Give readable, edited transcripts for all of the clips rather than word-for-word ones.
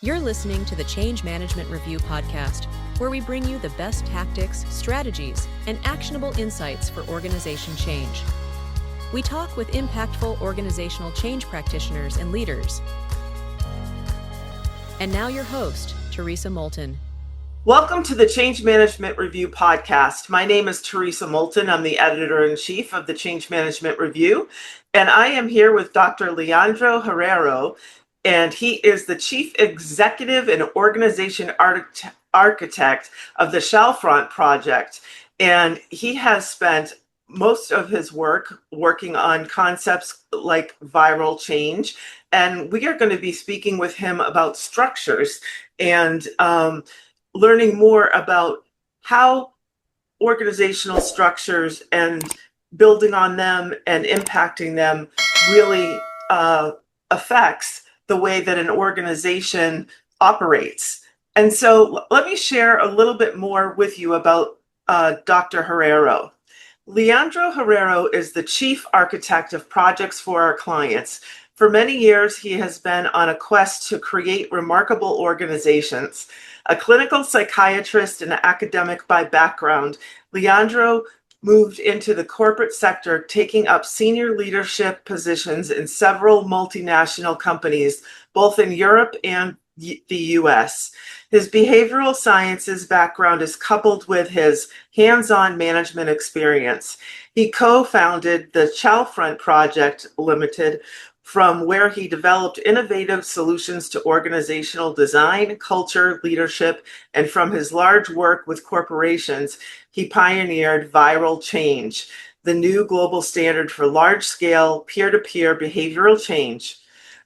You're listening to the Change Management Review podcast, where we bring you the best tactics, strategies, and actionable insights for organization change. We talk with impactful organizational change practitioners and leaders. And now your host, Theresa Moulton. Welcome to the Change Management Review podcast. My name is Theresa Moulton. I'm the editor-in-chief of the Change Management Review, and I am here with Dr. Leandro Herrero, and he is the Chief Executive and Organization Architect of the Shellfront Project, and he has spent most of his work working on concepts like viral change, and we are going to be speaking with him about structures and learning more about how organizational structures and building on them and impacting them really affects the way that an organization operates. And so let me share a little bit more with you about Dr. Herrero. Leandro Herrero is the chief architect of projects for our clients. For many years, he has been on a quest to create remarkable organizations. A clinical psychiatrist and academic by background, Leandro moved into the corporate sector, taking up senior leadership positions in several multinational companies, both in Europe and the US. His behavioral sciences background is coupled with his hands-on management experience. He co-founded the Shellfront Project Limited, from where he developed innovative solutions to organizational design, culture, leadership, and from his large work with corporations, he pioneered viral change, the new global standard for large-scale, peer-to-peer behavioral change.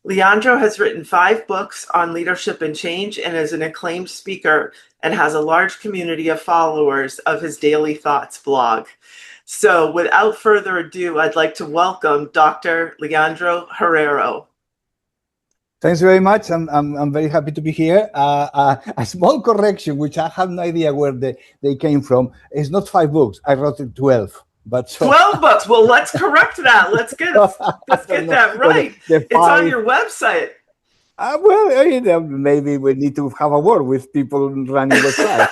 Leandro has written 5 books on leadership and change and is an acclaimed speaker and has a large community of followers of his Daily Thoughts blog. So without further ado, I'd like to welcome Dr. Leandro Herrero. Thanks very much. I'm very happy to be here. A small correction, which I have no idea where they came from. It's not 5 books. I wrote 12. But 12 books. Well, let's correct that. Let's get that right. It's on your website. Well, maybe we need to have a word with people running websites.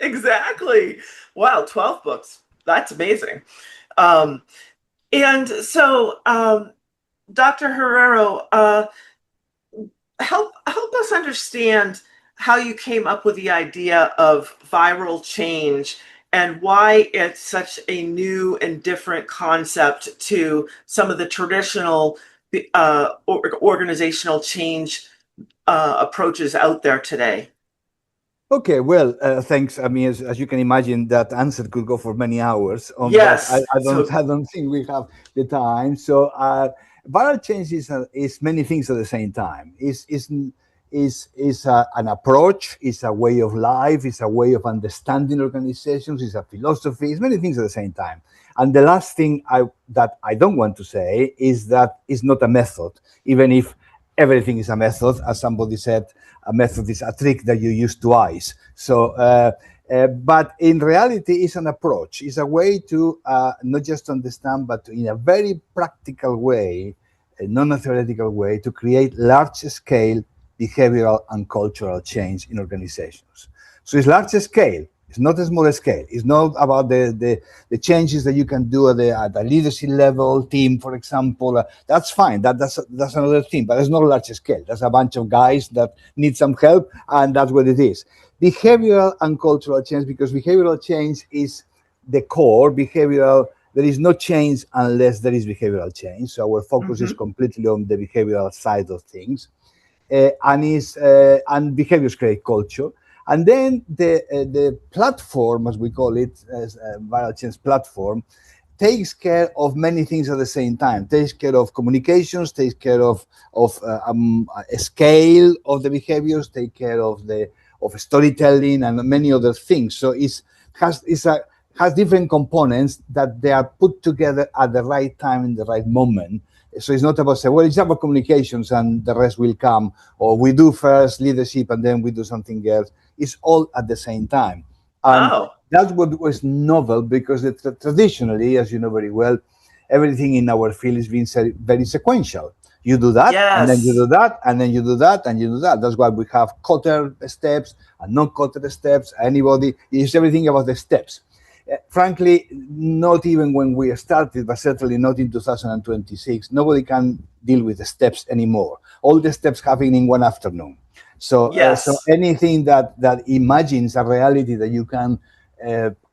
Exactly. Wow, 12 books. That's amazing. And so, Dr. Herrero, help us understand how you came up with the idea of viral change and why it's such a new and different concept to some of the traditional organizational change approaches out there today. Okay, well, thanks. I mean, as you can imagine, that answer could go for many hours. Yes. I don't think we have the time. So viral change is many things at the same time. Is an approach, is a way of life, is a way of understanding organizations, is a philosophy, is many things at the same time. And the last thing that I don't want to say is that it's not a method, even if everything is a method. As somebody said, a method is a trick that you use twice. So, but in reality, it's an approach. It's a way to not just understand, but in a very practical way, a non-theoretical way, to create large-scale behavioral and cultural change in organizations. So it's large scale. It's not a small scale. It's not about the changes that you can do at the leadership level, team, for example. That's fine. That's another thing. But it's not a large scale. That's a bunch of guys that need some help, and that's what it is. Behavioral and cultural change, because behavioral change is the core. There is no change unless there is behavioral change. So our focus is completely on the behavioral side of things. And behaviors create culture. And then the platform, as we call it, as a viral change platform, takes care of many things at the same time. Takes care of communications, takes care of a scale of the behaviors, take care of storytelling and many other things. So it has different components that they are put together at the right time in the right moment. So it's not about saying, well, it's about communications and the rest will come, or we do first leadership and then we do something else. It's all at the same time. And that's what was novel, because traditionally, as you know very well, everything in our field is being very sequential. You do that, and then you Yes. do that, and then you do that, and you do that. That's why we have quarter steps and non-quarter steps. Anybody is everything about the steps. Frankly, not even when we started, but certainly not in 2026, nobody can deal with the steps anymore. All the steps happen in one afternoon. So Yes. anything that imagines a reality that you can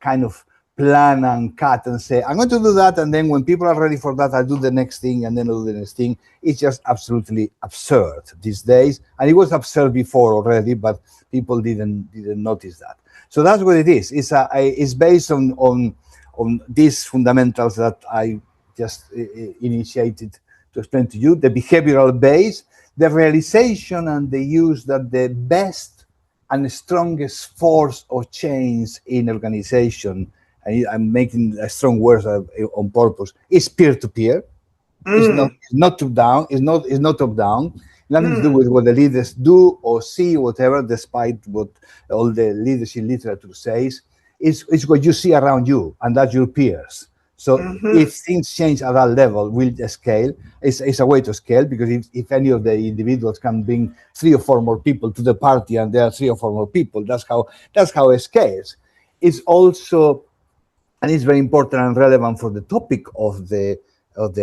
kind of plan and cut and say, I'm going to do that, and then when people are ready for that, I'll do the next thing, and then I'll do the next thing. It's just absolutely absurd these days, and it was absurd before already, but people didn't notice that. So that's what it is. It's based on these fundamentals that I just initiated to explain to you: the behavioral base, the realization and the use that the best and strongest force of change in organization, and I'm making a strong words on purpose, is peer-to-peer. It's not top down. It's not top down. Nothing to do with what the leaders do or see, whatever. Despite what all the leadership literature says, it's what you see around you, and that's your peers. So if things change at that level, we'll scale. It's a way to scale, because if any of the individuals can bring 3 or 4 more people to the party, and there are 3 or 4 more people, that's how it scales. It's also, and it's very important and relevant for the topic of the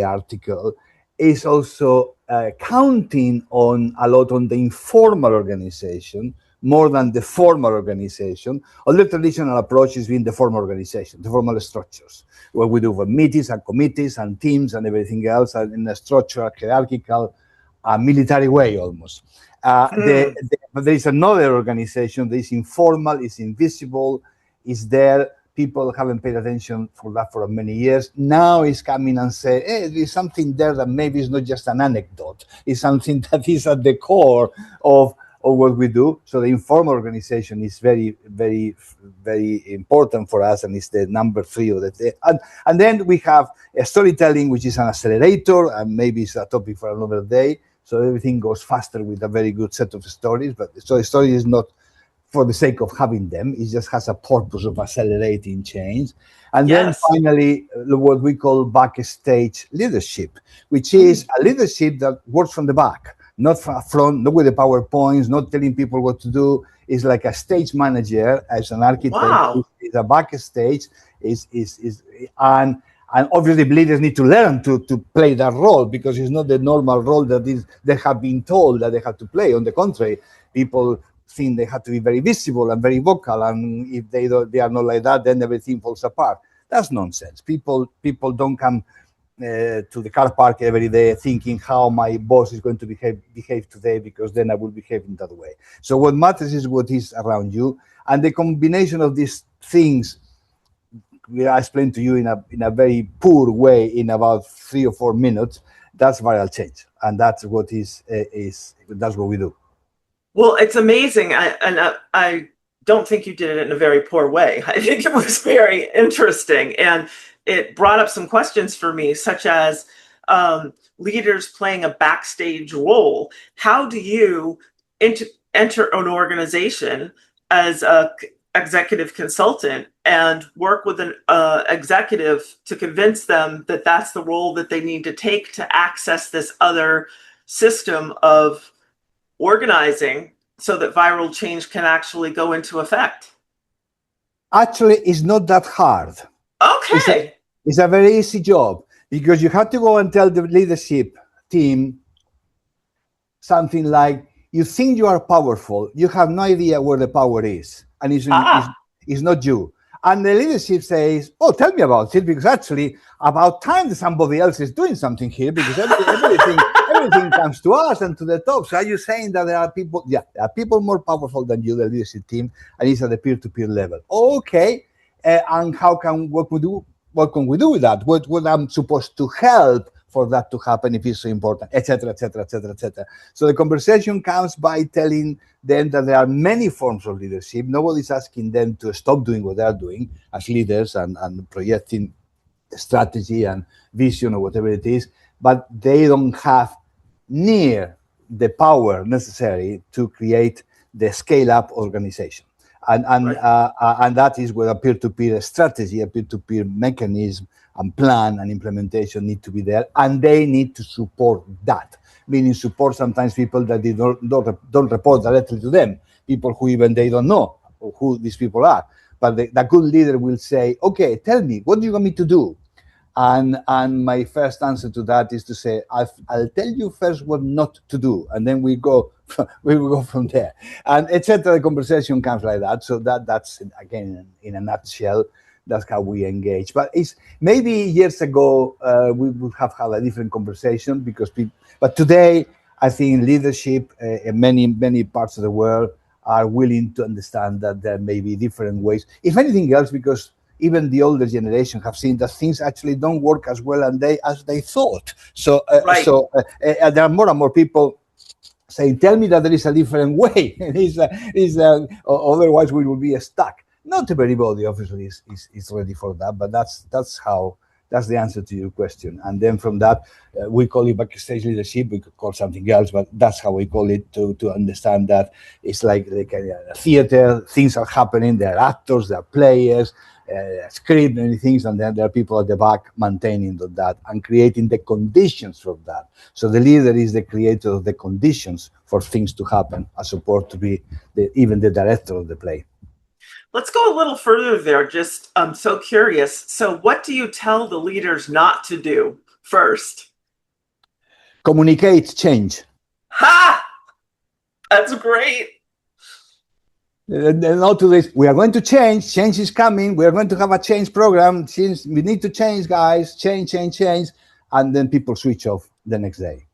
article, is also counting on a lot on the informal organization more than the formal organization. All the traditional approach has been the formal organization, the formal structures, where we do with meetings and committees and teams and everything else, and in a structural, hierarchical, military way almost. But there is another organization that is informal, is invisible, is there. People haven't paid attention for that for many years. Now it's coming and say, hey, there's something there that maybe is not just an anecdote. It's something that is at the core of what we do. So the informal organization is very, very, very important for us, and it's the number 3 of the. And then we have a storytelling, which is an accelerator, and maybe it's a topic for another day. So everything goes faster with a very good set of stories. But so the story is not for the sake of having them. It just has a purpose of accelerating change. And then finally, what we call backstage leadership, which is a leadership that works from the back, not from front, not with the PowerPoints, not telling people what to do. It's like a stage manager, as an architect. Wow. Is a backstage, and obviously leaders need to learn to play that role, because it's not the normal role that they have been told that they have to play. On the contrary, people think they have to be very visible and very vocal, and if they are not like that, then everything falls apart. That's nonsense. People don't come to the car park every day thinking how my boss is going to behave today, because then I will behave in that way. So what matters is what is around you, and the combination of these things I explained to you in a very poor way in about 3 or 4 minutes. That's viral change, and that's what that's what we do. Well, it's amazing. I don't think you did it in a very poor way. I think it was very interesting. And it brought up some questions for me, such as leaders playing a backstage role. How do you enter an organization as a executive consultant and work with an executive to convince them that that's the role that they need to take to access this other system of organizing, so that viral change can actually go into effect? Actually, it's not that hard. Okay. It's a very easy job, because you have to go and tell the leadership team something like, you think you are powerful, you have no idea where the power is, and it's not you. And the leadership says, oh, tell me about it, because actually about time that somebody else is doing something here, because everything comes to us and to the top. So are you saying that there are people, there are people more powerful than you, the leadership team, and it's at the peer-to-peer level? Okay, and what can we do with that? What I'm supposed to help for that to happen if it's so important, etc., etc., etc., etc. So the conversation comes by telling them that there are many forms of leadership. Nobody's asking them to stop doing what they are doing as leaders and projecting strategy and vision or whatever it is, but they don't have near the power necessary to create the scale-up organization. And that is where a peer-to-peer strategy, a peer-to-peer mechanism, and plan and implementation need to be there, and they need to support that. Meaning support sometimes people that they don't report directly to them, people who even they don't know who these people are. But the good leader will say, okay, tell me, what do you want me to do? And my first answer to that is to say, I'll tell you first what not to do, and then we will go from there. And etc. The conversation comes like that. So that's again in a nutshell. That's how we engage. But it's maybe years ago we would have had a different conversation because people. But today, I think leadership in many parts of the world are willing to understand that there may be different ways. If anything else, because even the older generation have seen that things actually don't work as well as they thought. So there are more and more people saying, "Tell me that there is a different way." Otherwise we will be stuck. Not everybody obviously is ready for that, but that's the answer to your question. And then from that, we call it backstage leadership. We could call something else, but that's how we call it to understand that it's like a theater. Things are happening. There are actors, there are players, script, many things, and then there are people at the back maintaining that and creating the conditions for that. So the leader is the creator of the conditions for things to happen, as opposed to be even the director of the play. Let's go a little further there. Just I'm so curious. So what do you tell the leaders not to do first? Communicate change. Ha! That's great. Not to this. We are going to change. Change is coming. We are going to have a change program. Change. We need to change, guys. Change, and then people switch off the next day.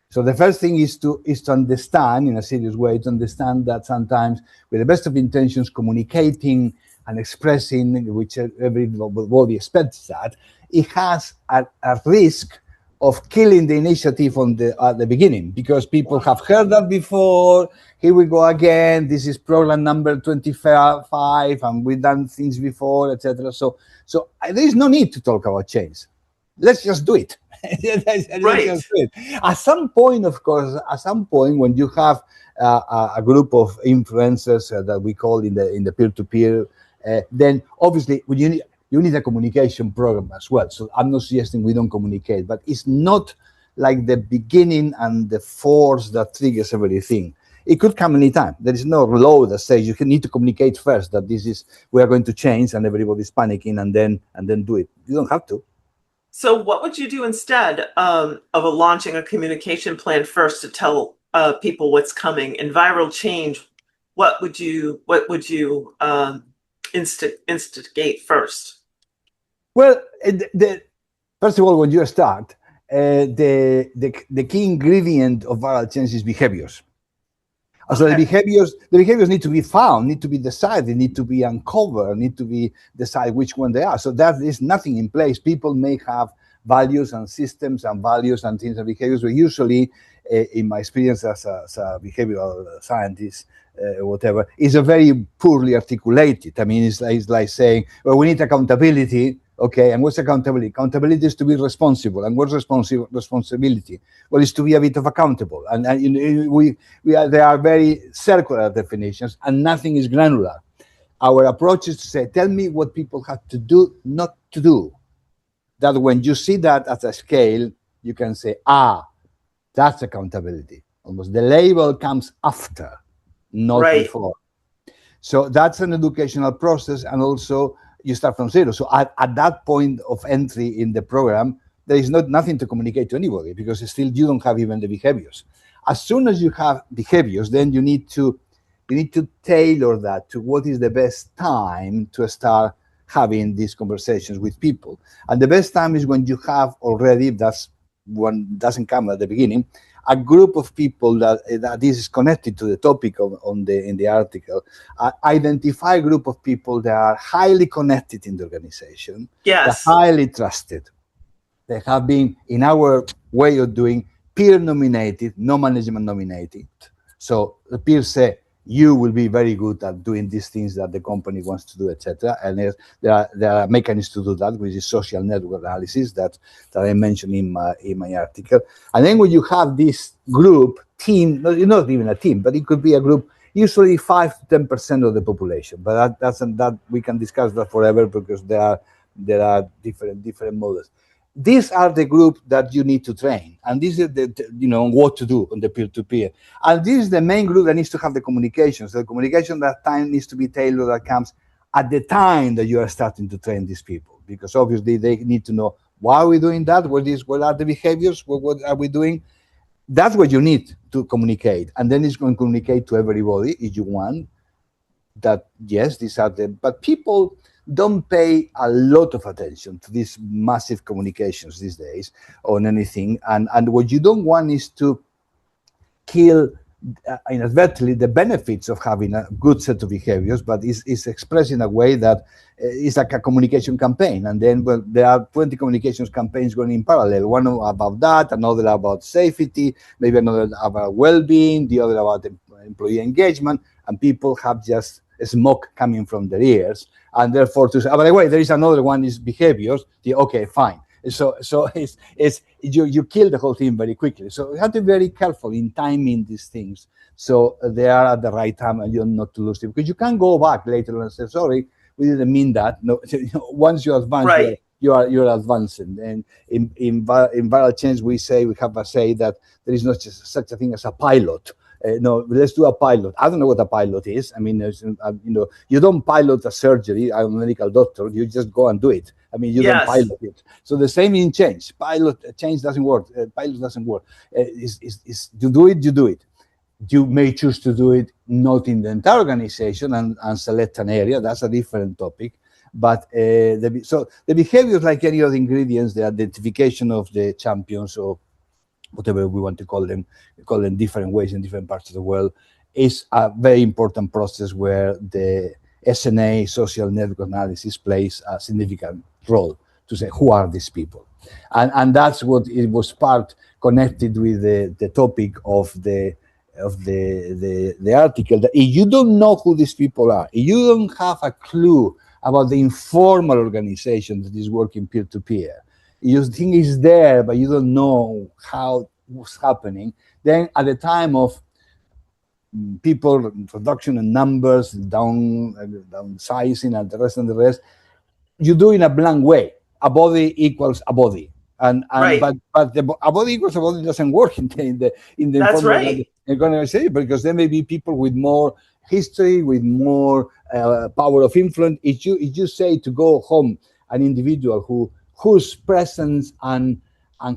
So the first thing is to understand in a serious way, to understand that sometimes with the best of intentions, communicating and expressing, which everybody expects that, it has a risk of killing the initiative at the beginning, because people have heard that before. Here we go again. This is program number 25, and we've done things before, etc. So there is no need to talk about change. Let's just do it. Right. At some point, of course, when you have a group of influencers that we call in the peer-to-peer, then obviously you need a communication program as well. So I'm not suggesting we don't communicate, but it's not like the beginning and the force that triggers everything. It could come anytime. There is no law that says you need to communicate first that we are going to change, and everybody's panicking, and then do it. You don't have to. So what would you do instead of launching a communication plan first to tell people what's coming? In viral change, what would you instigate first? Well, first of all, when you start, the key ingredient of viral change is behaviors. So okay. The behaviors need to be found, need to be decided, need to be uncovered, need to be decided which one they are. So that is nothing in place. People may have values and systems and values and things and behaviors, but usually, in my experience as a behavioral scientist, whatever, is a very poorly articulated. I mean, it's like saying, well, we need accountability. Okay, and what's accountability? Accountability is to be responsible. And what's responsibility? Well, it's to be a bit of accountable. And there are very circular definitions, and nothing is granular. Our approach is to say, tell me what people have to do, not to do. That when you see that at a scale, you can say, that's accountability. Almost the label comes after, not before. So that's an educational process, and also you start from zero. So at that point of entry in the program, there is nothing to communicate to anybody, because still you don't have even the behaviors. As soon as you have behaviors, then you need to tailor that to what is the best time to start having these conversations with people. And the best time is when you have already, that's one doesn't come at the beginning, a group of people that this is connected to the topic in the article. Identify a group of people that are highly connected in the organization. Yes. They're highly trusted. They have been, in our way of doing, peer nominated, no management nominated. So the peers say, you will be very good at doing these things that the company wants to do, etc. And there are mechanisms to do that, which is social network analysis that I mentioned in my article. And then when you have this group, team, not even a team, but it could be a group, usually 5 to 10% of the population. But that we can discuss that forever, because there are there are different models. These are the group that you need to train, and this is what to do on the peer-to-peer. And this is the main group that needs to have the communication. So the communication that time needs to be tailored, that comes at the time that you are starting to train these people, because obviously they need to know why are we doing that, what are the behaviors, what are we doing. That's what you need to communicate, and then it's going to communicate to everybody if you want that. Yes, these are but people don't pay a lot of attention to these massive communications these days on anything, and what you don't want is to kill inadvertently the benefits of having a good set of behaviors, but is expressed in a way that is like a communication campaign. And then there are 20 communications campaigns going in parallel, one about that, another about safety, maybe another about well-being, the other about employee engagement, and people have just smoke coming from their ears, and therefore to say, by the way, there is another one is behaviors. Okay, fine. So it's you kill the whole thing very quickly. So you have to be very careful in timing these things, so they are at the right time and you're not to lose it, because you can go back later on and say, sorry, we didn't mean that. No, once you advance, right. you're advancing. And in viral change, we have a say that there is not just such a thing as a pilot. No, let's do a pilot. I don't know what a pilot is. I mean, you don't pilot a surgery. I'm a medical doctor. You just go and do it. I mean, you don't pilot it. So the same in change. Change doesn't work. Pilot doesn't work. You do it, you do it. You may choose to do it not in the entire organization and select an area. That's a different topic. But the behaviors, like any other ingredients, the identification of the champions, or whatever we want to call them different ways in different parts of the world, is a very important process where the SNA, social network analysis, plays a significant role to say who are these people, and that's what it was part connected with the topic of the article. That if you don't know who these people are, if you don't have a clue about the informal organization that is working peer-to-peer, you think it's there, but you don't know how what's happening, then at the time of people production and numbers downsizing and the rest, you do in a blank way. A body equals a body, and right. but a body equals a body doesn't work in the That's right. organization, because there may be people with more history, with more power of influence. If you say to go home an individual whose presence and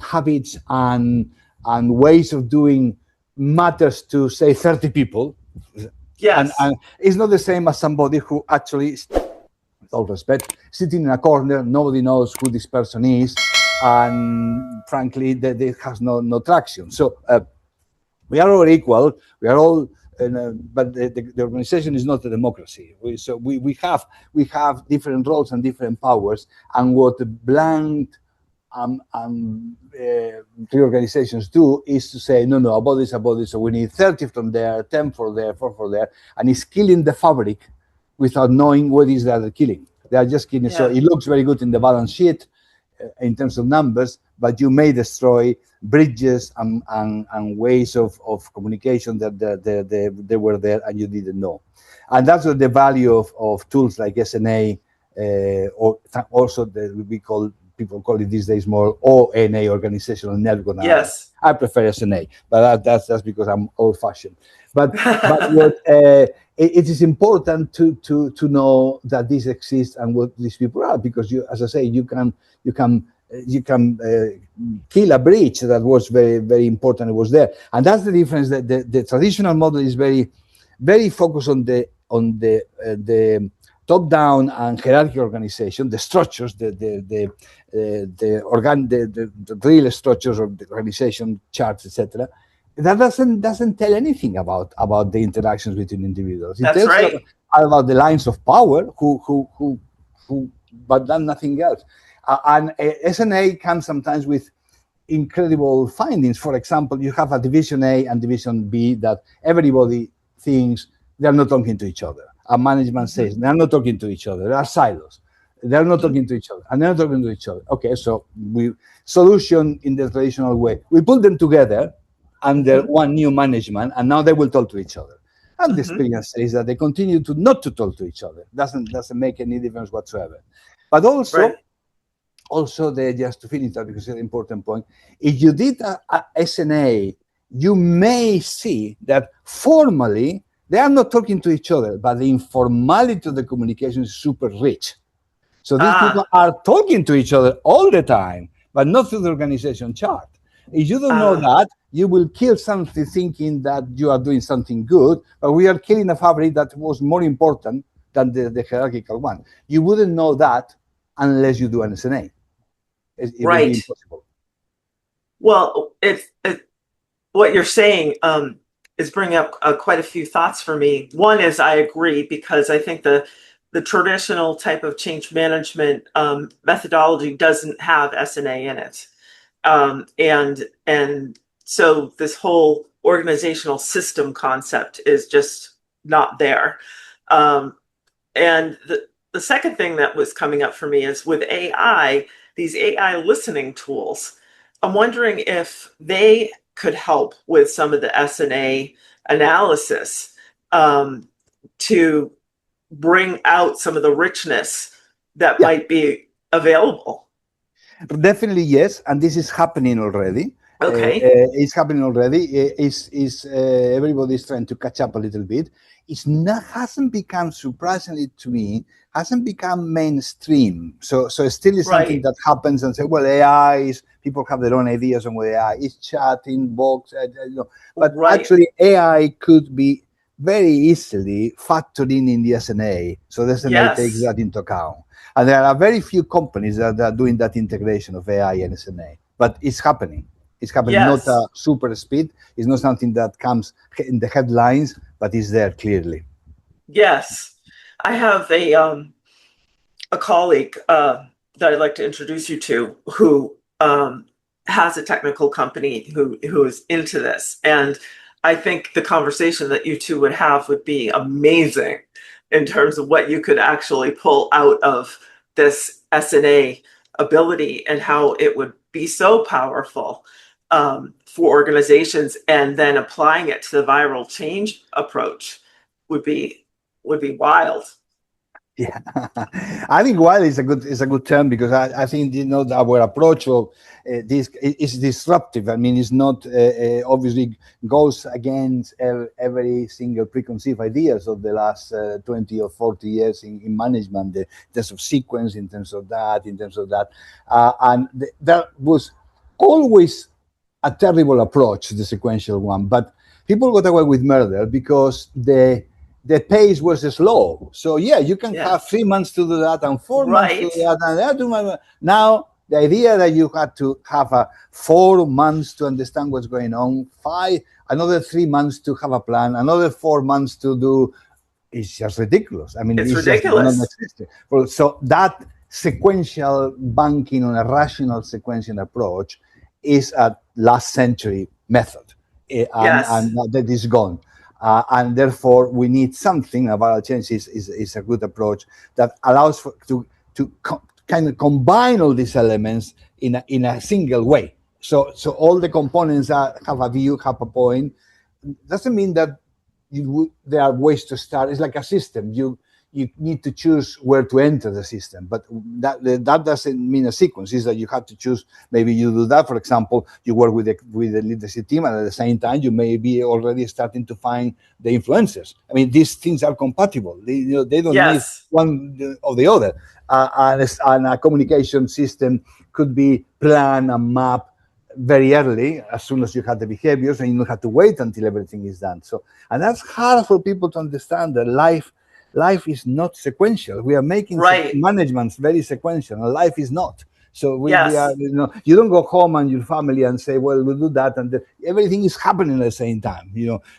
habits and ways of doing matters to, say, 30 people. Yes. And it's not the same as somebody who actually, with all respect, sitting in a corner, nobody knows who this person is, and frankly, there has no traction. So we are all equal. We are all, but the organization is not a democracy. We have different roles and different powers, and what the blank reorganizations do is to say, no, about this, so we need 30 from there, 10 for there, 4 for there, and it's killing the fabric without knowing what is that they're killing. They are just killing. Yeah. So it looks very good in the balance sheet in terms of numbers, but you may destroy bridges and ways of communication that they were there and you didn't know. And that's what the value of tools like SNA, or also people call it these days more ONA, organizational network analysis. Yes. I prefer SNA, but that's because I'm old-fashioned. But what it is important to know that this exists and what these people are, because as I say, you can kill a bridge that was very, very important. It was there, and that's the difference. That the traditional model is very, very focused on the top-down and hierarchical organization, the structures, the real structures of the organization, charts, etc. That doesn't tell anything about the interactions between individuals. It That's tells right. about the lines of power, who, but then nothing else. And SNA comes sometimes with incredible findings. For example, you have a division A and division B that everybody thinks they're not talking to each other. And management says they're not talking to each other. There are silos. They're not talking to each other, and they're not talking to each other. Okay, so solution in the traditional way. We put them together under one new management, and now they will talk to each other. And the experience says that they continue not to talk to each other. Doesn't make any difference whatsoever. But also, also, just to finish that, because it's an important point, if you did a SNA, you may see that formally they are not talking to each other, but the informality of the communication is super rich. So these people are talking to each other all the time, but not through the organization chart. If you don't know that, you will kill something thinking that you are doing something good, but we are killing a fabric that was more important than the hierarchical one. You wouldn't know that unless you do an SNA. It would be impossible. Well, what you're saying is bringing up quite a few thoughts for me. One is I agree, because I think the traditional type of change management methodology doesn't have SNA in it. And so this whole organizational system concept is just not there. And the second thing that was coming up for me is with AI, these AI listening tools. I'm wondering if they could help with some of the SNA analysis to bring out some of the richness that might be available. Definitely, yes, and this is happening already. Okay. It's happening already. Everybody's trying to catch up a little bit. Hasn't become, surprisingly to me, hasn't become mainstream. So it still is something that happens, and say, well, AI is, people have their own ideas on what AI is, chatting, box, but actually AI could be very easily factored in the SNA. So the SNA takes that into account. And there are very few companies that are doing that integration of AI and SNA, but it's happening. It's happening, not a super speed. It's not something that comes in the headlines, but it's there clearly. Yes. I have a colleague that I'd like to introduce you to, who has a technical company who is into this. And I think the conversation that you two would have would be amazing in terms of what you could actually pull out of this SNA ability and how it would be so powerful for organizations, and then applying it to the viral change approach would be wild. Yeah, I think wild is a good term, because I think our approach of this is disruptive. I mean, it's not obviously goes against every single preconceived ideas of the last 20 or 40 years in management, in terms of sequence, in terms of that, and that was always a terrible approach, the sequential one. But people got away with murder because the pace was slow. So you can have 3 months to do that and 4 months to do that. And now the idea that you had to have 4 months to understand what's going on, another 3 months to have a plan, another 4 months to do, is just ridiculous. I mean, it's ridiculous. Well, so that sequential banking on a rational sequential approach is a last century method, and that is gone. And therefore, we need something. Viral change is a good approach that allows to kind of combine all these elements in a single way. So all the components have a view, have a point. Doesn't mean that there are ways to start. It's like a system. You need to choose where to enter the system, but that doesn't mean a sequence. Is that you have to choose. Maybe you do that. For example, you work with the leadership team, and at the same time, you may be already starting to find the influencers. I mean, these things are compatible. They don't need one or the other. And a communication system could be plan and map very early, as soon as you have the behaviors, and you don't have to wait until everything is done. So, and that's hard for people to understand, that life is not sequential. We are making management very sequential, and life is not. So we are, you don't go home and your family and say, well, we'll do that, and everything is happening at the same time.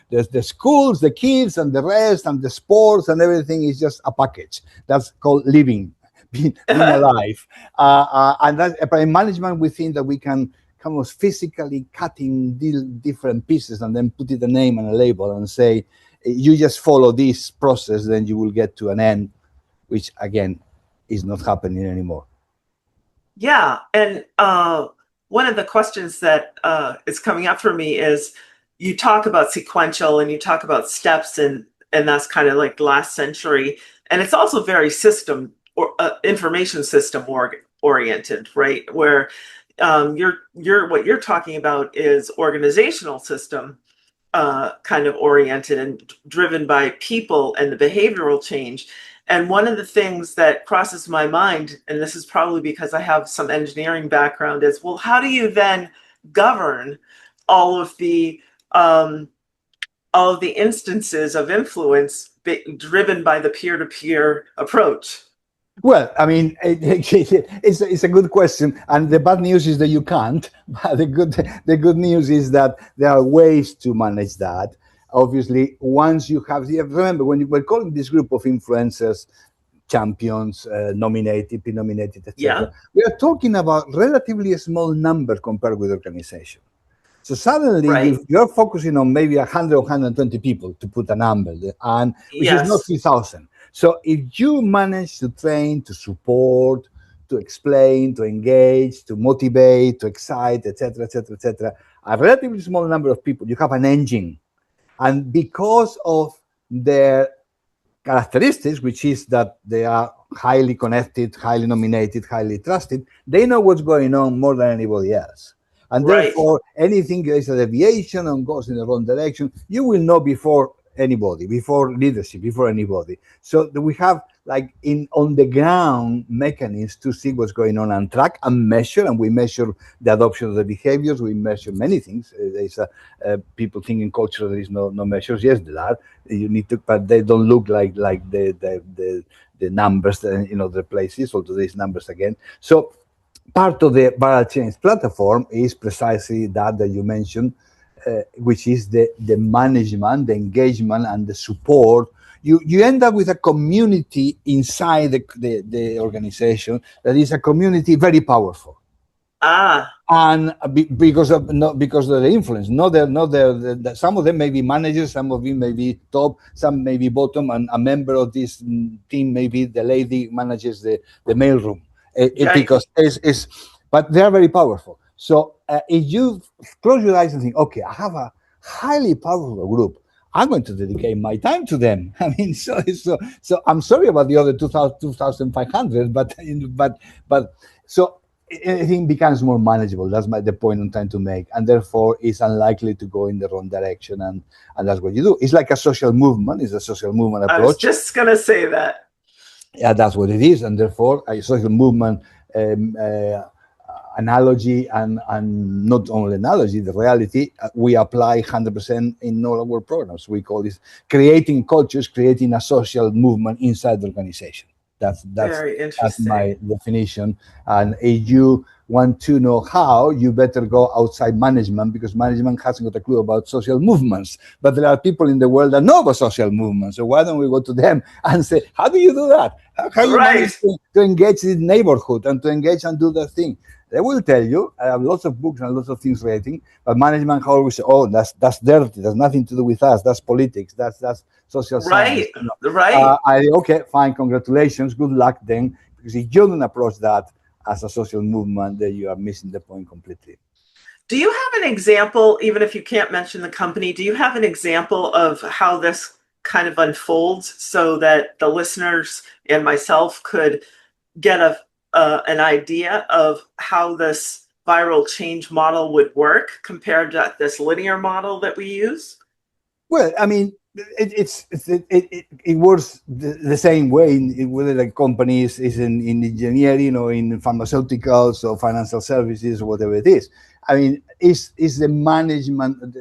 There's the schools, the kids, and the rest, and the sports, and everything is just a package. That's called living, being alive. And that in management, we think that we can kind of physically cutting different pieces and then put it a name and a label and say, you just follow this process, then you will get to an end, which again is not happening anymore. Yeah, and one of the questions that is coming up for me is, you talk about sequential and you talk about steps, and that's kind of like last century, and it's also very system or information system oriented, right? Where what you're talking about is organizational system kind of oriented and driven by people and the behavioral change. And one of the things that crosses my mind, and this is probably because I have some engineering background, is, well, how do you then govern all of the instances of influence driven by the peer-to-peer approach? Well, I mean, it's a good question, and the bad news is that you can't. But the good news is that there are ways to manage that. Obviously, once you have remember when we're calling this group of influencers champions, nominated, nominated, etc. Yeah. We are talking about relatively a small number compared with organization. So suddenly Right. you're focusing on maybe 100 or 120 people, to put a number, and which is not 3,000. So if you manage to train, to support, to explain, to engage, to motivate, to excite, etc., etc., etc., a relatively small number of people, you have an engine. And because of their characteristics, which is that they are highly connected, highly nominated, highly trusted, they know what's going on more than anybody else. And therefore, anything that is a deviation and goes in the wrong direction, you will know before anybody, before leadership, before anybody. So we have like on the ground mechanisms to see what's going on and track and measure. And we measure the adoption of the behaviors. We measure many things. There's people think in culture there is no measures. Yes, there are. You need to, but they don't look like the numbers in other places. Although these numbers again. So part of the viral change platform is precisely that you mentioned, which is the management, the engagement, and the support. You end up with a community inside the organization that is a community very powerful. And because of the influence, some of them may be managers, some of them may be top, some may be bottom, and a member of this team may be the lady manages the mailroom. Because but they are very powerful. So if you close your eyes and think, okay, I have a highly powerful group, I'm going to dedicate my time to them. I mean, so I'm sorry about the other 2,500, but so everything becomes more manageable. That's the point I'm trying to make, and therefore it's unlikely to go in the wrong direction, and that's what you do. It's like a social movement. It's a social movement approach. I was just gonna say that. Yeah, that's what it is, and therefore a social movement analogy and not only analogy, the reality we apply 100% in all our programs. We call this creating cultures, creating a social movement inside the organization. That's very interesting. That's my definition. And if you want to know how, you better go outside management, because management hasn't got a clue about social movements. But there are people in the world that know about social movements. So why don't we go to them and say, how do you do that? How you manage to engage in the neighborhood and to engage and do that thing? They will tell you. I have lots of books and lots of things writing, but management always say, "Oh, that's dirty. That's nothing to do with us. That's politics. That's social science." Okay, fine. Congratulations. Good luck then, because if you don't approach that as a social movement, then you are missing the point completely. Do you have an example, even if you can't mention the company? Do you have an example of how this kind of unfolds, so that the listeners and myself could get an idea of how this viral change model would work compared to this linear model that we use? Well, I mean, it works the same way, whether the company is in engineering or in pharmaceuticals or financial services or whatever it is. I mean, is the management,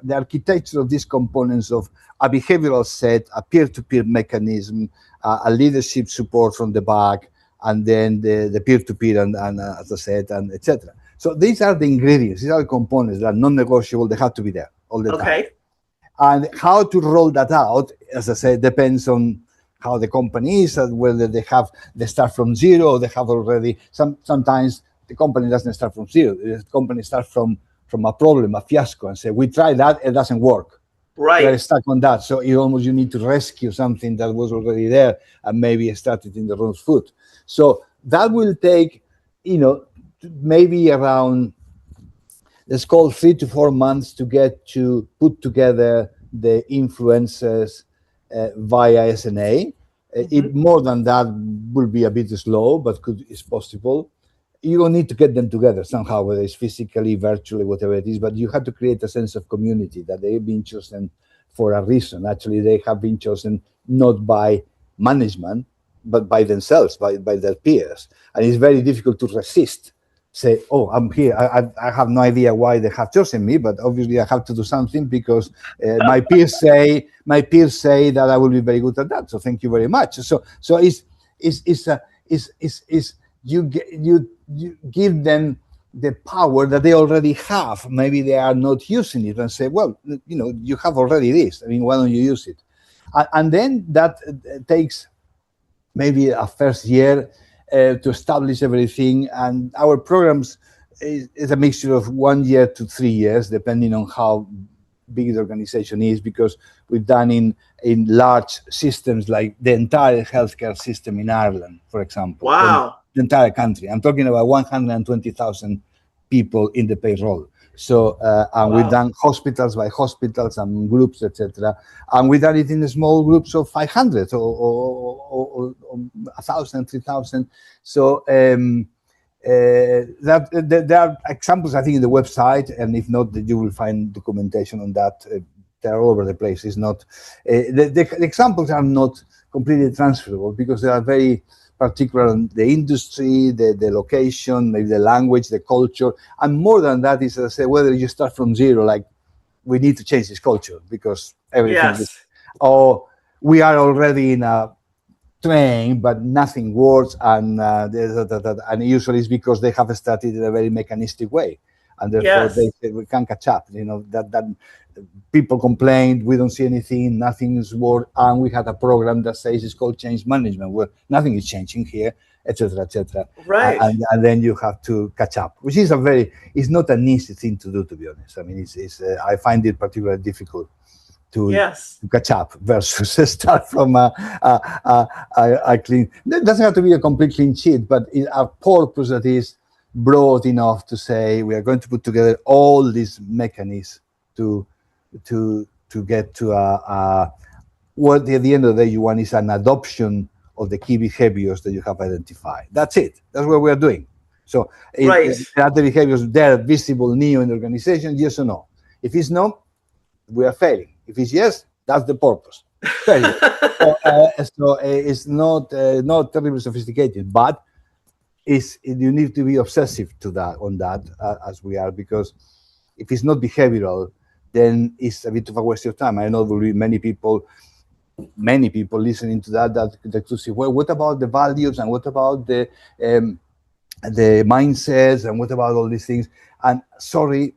the architecture of these components of a behavioral set, a peer-to-peer mechanism, a leadership support from the back, and then the peer-to-peer and as I said, and etc. So these are the ingredients, these are the components that are non-negotiable. They have to be there all the time. And how to roll that out, as I said, depends on how the company is and whether they start from zero or they have already. Sometimes the company doesn't start from zero. The company starts from a problem, a fiasco, and say, we tried that, it doesn't work. Right. We're stuck on that. So you need to rescue something that was already there and maybe started in the wrong foot. So that will take, maybe around, let's call 3 to 4 months to get to put together the influencers via SNA. More than that will be a bit slow, but is possible. you don't need to get them together somehow, whether it's physically, virtually, whatever it is, but you have to create a sense of community that they've been chosen for a reason. Actually, they have been chosen not by management, but by themselves, by their peers. And it's very difficult to resist. Say, oh, I'm here. I have no idea why they have chosen me, but obviously I have to do something because my peers say that I will be very good at that. So thank you very much. So you give them the power that they already have. Maybe they are not using it, and say, well, you have already this. I mean, why don't you use it? And then that takes maybe a first year to establish everything. And our programs is a mixture of 1 year to 3 years, depending on how big the organization is, because we've done in large systems like the entire healthcare system in Ireland, for example. Wow. The entire country. I'm talking about 120,000 people in the payroll. So, and we've done hospitals by hospitals and groups, etc. And we've done it in small groups of 500 or 1,000, 3,000. So there are examples, I think, in the website, and if not, you will find documentation on that. They're all over the place. It's not the examples are not completely transferable because they are very particular on the industry, the location, maybe the language, the culture, and more than that is, as I say, whether you start from zero, like we need to change this culture because everything is, or we are already in a train, but nothing works, and usually it's because they have started in a very mechanistic way, and therefore they say we can't catch up. That people complained, we don't see anything, nothing is work, and we had a program that says it's called change management, where nothing is changing here, etc., etc. Right. And then you have to catch up, which is it's not an easy thing to do, to be honest. I mean, I find it particularly difficult to catch up versus start from a clean. It doesn't have to be a complete clean sheet, but a purpose that is broad enough to say we are going to put together all these mechanisms to get to what at the end of the day you want is an adoption of the key behaviors that you have identified. That's it. That's what we are doing. So are the behaviors there visible, new in the organization, yes or no? If it's no, we are failing. If it's yes, that's the purpose. So it's not terribly sophisticated, but you need to be obsessive on that as we are, because if it's not behavioral, then it's a bit of a waste of time. I know there will be many people listening to that to see, well, what about the values and what about the mindsets and what about all these things? And I'm sorry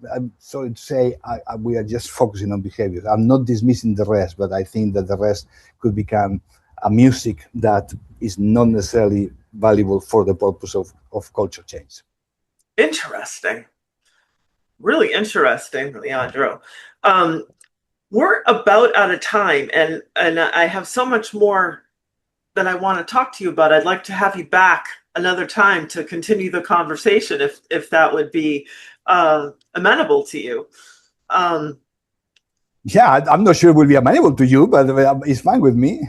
to say, we are just focusing on behaviors. I'm not dismissing the rest, but I think that the rest could become a music that is not necessarily valuable for the purpose of culture change. Interesting. Really interesting, Leandro. We're about out of time, and I have so much more that I want to talk to you about. I'd like to have you back another time to continue the conversation, if that would be amenable to you. Yeah, I'm not sure it will be amenable to you, but it's fine with me.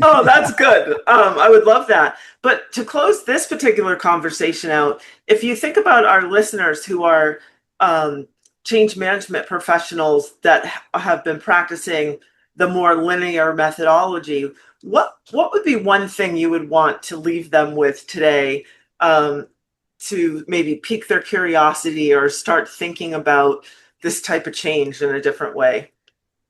Oh, that's good. I would love that. But to close this particular conversation out, if you think about our listeners who are change management professionals that have been practicing the more linear methodology, what would be one thing you would want to leave them with today to maybe pique their curiosity or start thinking about this type of change in a different way?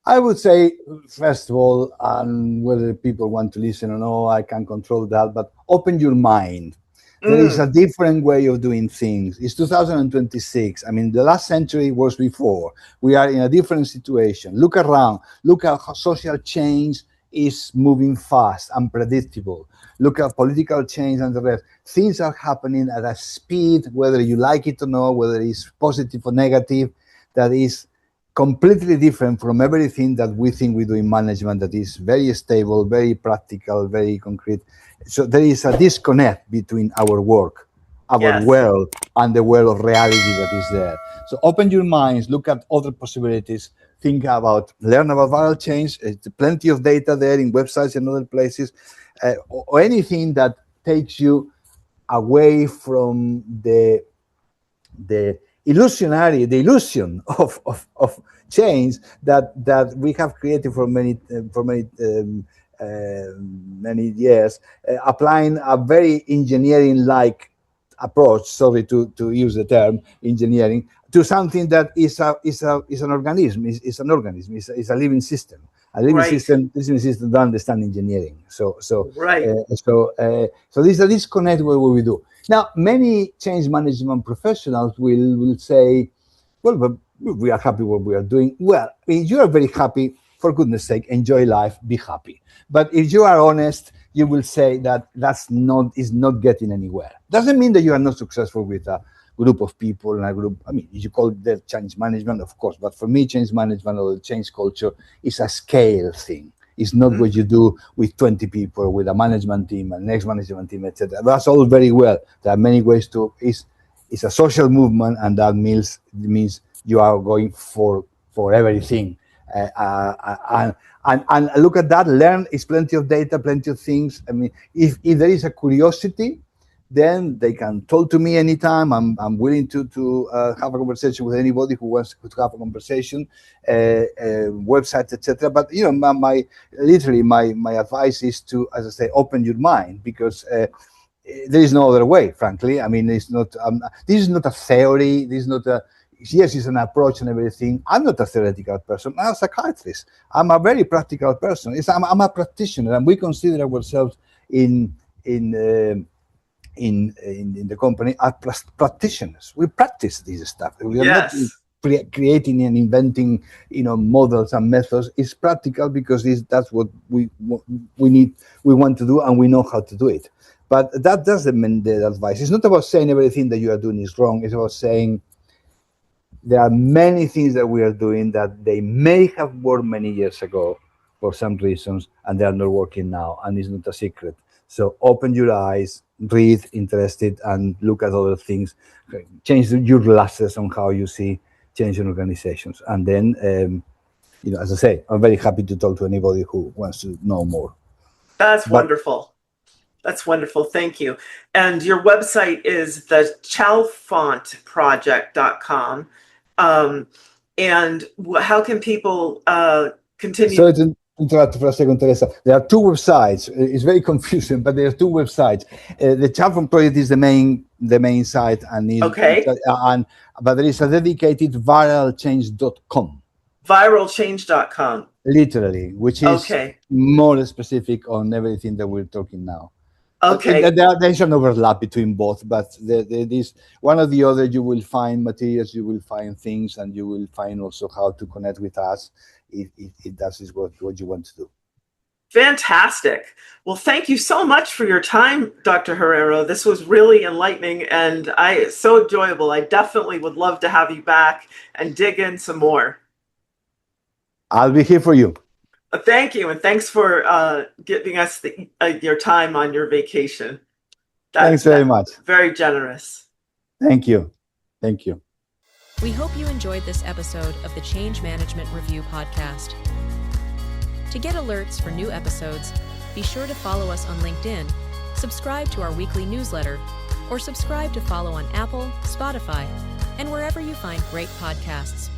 I would say, first of all, and whether people want to listen or no, I can't control that, but open your mind. There is a different way of doing things. It's 2026. I mean, the last century was before. We are in a different situation. Look around. Look at how social change is moving fast, unpredictable. Look at political change and the rest. Things are happening at a speed, whether you like it or not, whether it's positive or negative, that is completely different from everything that we think we do in management, that is very stable, very practical, very concrete. So there is a disconnect between our work, our world, and the world of reality that is there. So open your minds, look at other possibilities, learn about viral change. There's plenty of data there in websites and other places, or anything that takes you away from the illusion of change that we have created for many years, applying a very engineering-like approach. Sorry to use the term engineering, to something that is an organism, is a living system. A living Right. system don't understand engineering. So Right. so this is a disconnect with what we do. Now, many change management professionals will say, well, but we are happy what we are doing. Well, if you are very happy, for goodness sake, enjoy life, be happy. But if you are honest, you will say that is not getting anywhere. Doesn't mean that you are not successful with a group of people and a group. I mean, you call that change management, of course, but for me, change management or change culture is a scale thing. It's not what you do with 20 people, with a management team, and next management team, etc. That's all very well. There are many ways to. It's a social movement, and that means you are going for everything. And look at that. Learn is plenty of data, plenty of things. I mean, if there is a curiosity, then they can talk to me anytime. I'm willing to have a conversation with anybody who wants to have a conversation, websites, etc. But you know, my advice is to, as I say, open your mind, because there is no other way. Frankly, I mean, it's not. This is not a theory. This is not a. Yes, it's an approach and everything. I'm not a theoretical person. I'm a psychiatrist. I'm a very practical person. I'm a practitioner, and we consider ourselves in the company as practitioners. We practice this stuff. We are not creating and inventing, models and methods. It's practical because that's what we need. We want to do, and we know how to do it. But that doesn't mean the advice. It's not about saying everything that you are doing is wrong. It's about saying there are many things that we are doing that they may have worked many years ago for some reasons, and they are not working now, and it's not a secret. So open your eyes, read, interested, and look at other things. Change your glasses on how you see change in organizations. And then, as I say, I'm very happy to talk to anybody who wants to know more. That's wonderful. That's wonderful. Thank you. And your website is the chalfontproject.com. And how can people continue? So to interrupt for a second, Teresa. There are two websites. It's very confusing, but there are two websites. The Chalfont Project is the main site, and but there is a dedicated viralchange.com. Viralchange.com. Literally, which is more specific on everything that we're talking now. Okay. There's an overlap between both, but this one or the other, you will find materials, you will find things, and you will find also how to connect with us if that is what you want to do. Fantastic. Well, thank you so much for your time, Dr. Herrero. This was really enlightening and so enjoyable. I definitely would love to have you back and dig in some more. I'll be here for you. Thank you, and thanks for giving us your time on your vacation. Thanks very much. Very generous. Thank you. Thank you. We hope you enjoyed this episode of the Change Management Review podcast. To get alerts for new episodes, be sure to follow us on LinkedIn, subscribe to our weekly newsletter, or subscribe to follow on Apple, Spotify, and wherever you find great podcasts.